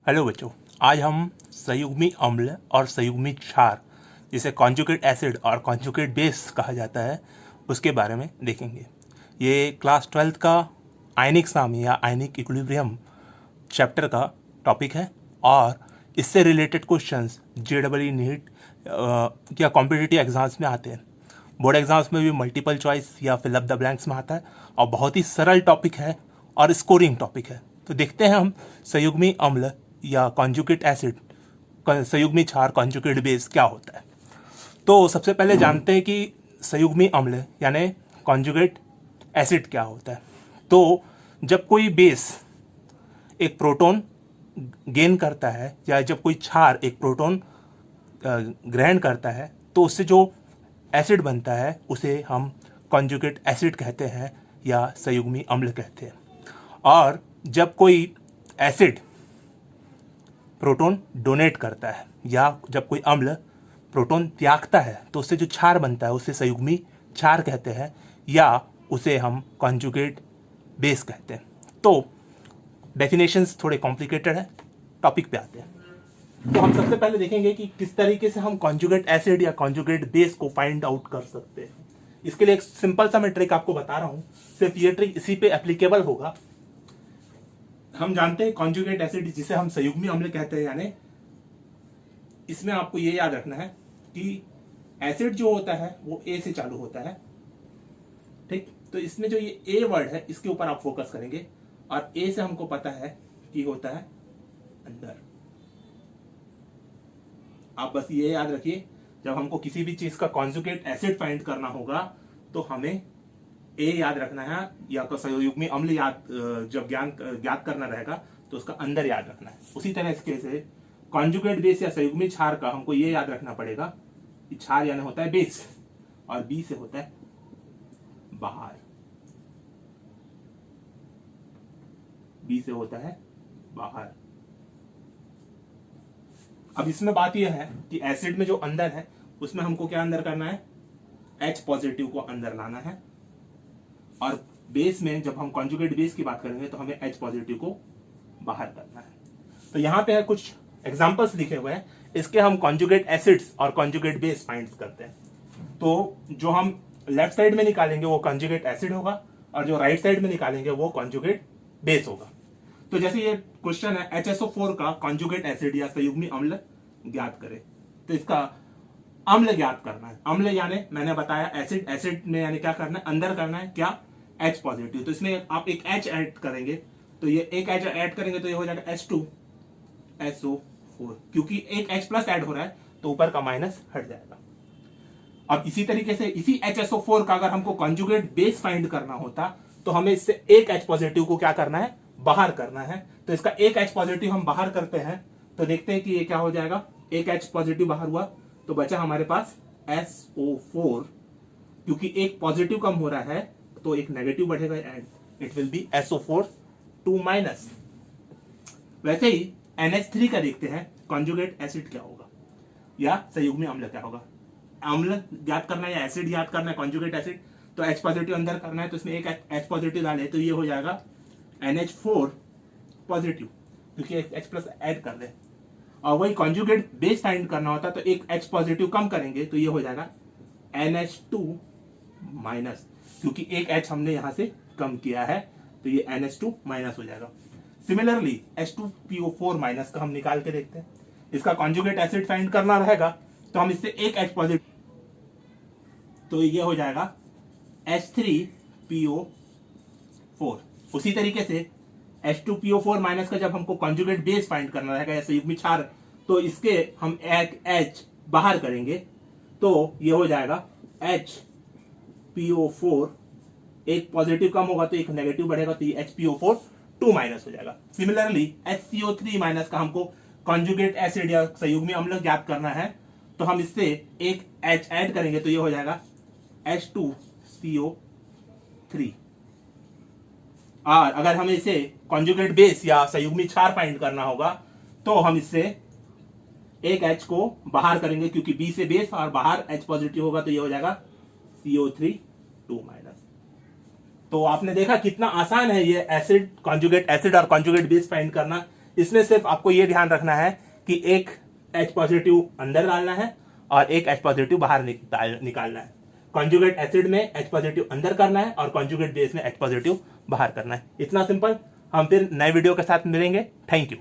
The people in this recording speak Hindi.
हेलो बच्चों, आज हम संयुग्मी अम्ल और संयुग्मी क्षार जिसे कॉन्जुगेट एसिड और कॉन्जुगेट बेस कहा जाता है उसके बारे में देखेंगे। ये क्लास 12th का आयनिक साम्य या आयनिक इक्विलिब्रियम चैप्टर का टॉपिक है और इससे रिलेटेड क्वेश्चंस जेईई नीट या कॉम्पिटिटिव एग्जाम्स में आते हैं। बोर्ड एग्जाम्स में भी मल्टीपल चॉइस या फिल अप द ब्लैंक्स में आता है और बहुत ही सरल टॉपिक है और स्कोरिंग टॉपिक है। तो देखते हैं हम संयुग्मी अम्ल या कॉन्जुगेट एसिड, संयुग्मी क्षार, कॉन्जुगेट बेस क्या होता है। तो सबसे पहले जानते हैं कि संयुग्मी अम्ल यानी कॉन्जुगेट एसिड क्या होता है। तो जब कोई बेस एक प्रोटॉन गेन करता है या जब कोई क्षार एक प्रोटॉन ग्रहण करता है तो उससे जो एसिड बनता है उसे हम कॉन्जुगेट एसिड कहते हैं या संयुग्मी अम्ल कहते हैं। और जब कोई एसिड प्रोटॉन डोनेट करता है या जब कोई अम्ल प्रोटॉन त्यागता है तो उससे जो क्षार बनता है उसे संयुग्मी क्षार कहते हैं या उसे हम कॉन्जुगेट बेस कहते हैं। तो डेफिनेशंस थोड़े कॉम्प्लिकेटेड है, टॉपिक पे आते हैं। तो हम सबसे पहले देखेंगे कि किस तरीके से हम कॉन्जुगेट एसिड या कॉन्जुगेट बेस को फाइंड आउट कर सकते हैं। इसके लिए एक सिंपल सा मैं ट्रिक आपको बता रहा हूं, सिर्फ ये ट्रिक इसी पे एप्लीकेबल होगा। हम जानते हैं कॉन्जुगेट एसिड जिसे हम संयुग्मी अम्ल कहते हैं, यानी इसमें आपको ये याद रखना है कि एसिड जो होता है वो ए से चालू होता है, ठीक। तो इसमें जो ये ए वर्ड है इसके ऊपर आप फोकस करेंगे और ए से हमको पता है कि होता है अंदर। आप बस ये याद रखिए, जब हमको किसी भी चीज का कॉन्जुगेट एसिड फाइंड करना होगा तो हमें ए याद रखना है या संयुग्मी अम्ल याद जब ज्ञात करना रहेगा तो उसका अंदर याद रखना है। उसी तरह से कॉन्जुगेट बेस या संयुग्मी क्षार का हमको ये याद रखना पड़ेगा कि क्षार यानी होता है बेस और बी से होता है बाहर, बी से होता है बाहर। अब इसमें बात यह है कि एसिड में जो अंदर है उसमें हमको क्या अंदर करना है, H पॉजिटिव को अंदर लाना है और बेस में जब हम कॉन्जुगेट बेस की बात करेंगे तो हमें H पॉजिटिव को बाहर करना है। तो यहां पे कुछ एग्जांपल्स लिखे हुए हैं, इसके हम कॉन्जुगेट एसिड्स और कॉन्जुगेट बेस फाइंड करते हैं। तो जो हम लेफ्ट साइड में निकालेंगे वो कॉन्जुगेट एसिड होगा और जो राइट साइड में निकालेंगे वो कॉन्जुगेट बेस होगा। तो जैसे ये क्वेश्चन है HSO4 का कॉन्जुगेट एसिड या संयुग्मी अम्ल ज्ञात करें, तो इसका अम्ल ज्ञात करना है। अम्ल यानी मैंने बताया एसिड, एसिड में यानी क्या करना है, अंदर करना है क्या, H पॉजिटिव। तो इसमें आप एक H ऐड करेंगे तो ये एक H ऐड करेंगे तो ये हो जाएगा H2SO4, क्योंकि एक H प्लस ऐड हो रहा है तो ऊपर का माइनस हट जाएगा। अब इसी तरीके से इसी HSO4 का अगर हमको कॉन्जुगेट बेस फाइंड करना होता तो हमें इससे एक H पॉजिटिव को क्या करना है, बाहर करना है। तो इसका एक H पॉजिटिव हम बाहर करते हैं तो देखते हैं कि ये क्या हो जाएगा, एक H पॉजिटिव बाहर हुआ तो बचा हमारे पास SO4, क्योंकि एक पॉजिटिव कम हो रहा है तो एक नेगेटिव बढ़ेगा and it will be SO4 2 minus. वैसे ही NH3 का देखते हैं कॉन्जुगेट एसिड क्या होगा या संयुग्मी अम्ल क्या होगा। अम्ल ज्ञात करना है या एसिड ज्ञात करना है, कॉन्जुगेट एसिड, तो H पॉजिटिव अंदर करना है तो इसमें एक H पॉजिटिव डाले तो ये हो जाएगा NH4 पॉजिटिव, क्योंकि एक H प्लस ऐड कर दे। और वही कॉन्जुगेट बेस फाइंड करना होता तो एक H पॉजिटिव कम करेंगे तो ये हो जाएगा NH2 माइनस, क्योंकि एक H हमने यहां से कम किया है तो ये NH2 माइनस हो जाएगा। सिमिलरली H2PO4 माइनस का हम निकाल के देखते हैं। इसका कॉन्जुगेट एसिड फाइंड करना रहेगा तो हम इससे एक H पॉजिटिव, तो ये हो जाएगा H3PO4। उसी तरीके से H2PO4 माइनस का जब हमको कॉन्जुगेट बेस फाइंड करना रहेगा या संयुग्मी क्षार, तो इसके हम एक H बाहर करेंगे तो ये हो जाएगा HPO4, एक पॉजिटिव कम होगा तो एक नेगेटिव बढ़ेगा तो ये HPO4 2 माइनस हो जाएगा। सिमिलरली HCO3 माइनस का हमको कॉन्जुगेट एसिड या संयुग्मी अम्ल ज्ञात करना है तो हम इससे एक H ऐड करेंगे तो ये हो जाएगा H2CO3। और अगर हमें इसे कॉन्जुगेट बेस या संयुग्मी क्षार फाइंड करना होगा तो हम इससे एक H को बाहर करेंगे, क्योंकि B से बेस और बाहर H पॉजिटिव होगा तो ये हो जाएगा CO3 2 माइनस। तो आपने देखा कितना आसान है ये एसिड, कॉन्जुगेट एसिड और कॉन्जुगेट बेस फाइंड करना। इसमें सिर्फ आपको ये ध्यान रखना है कि एक H पॉजिटिव अंदर डालना है और एक H पॉजिटिव बाहर निकालना है। कॉन्जुगेट एसिड में H पॉजिटिव अंदर करना है और कॉन्जुगेट बेस में H पॉजिटिव बाहर करना है। इतना सिंपल। हम फिर नए वीडियो के साथ मिलेंगे। Thank you.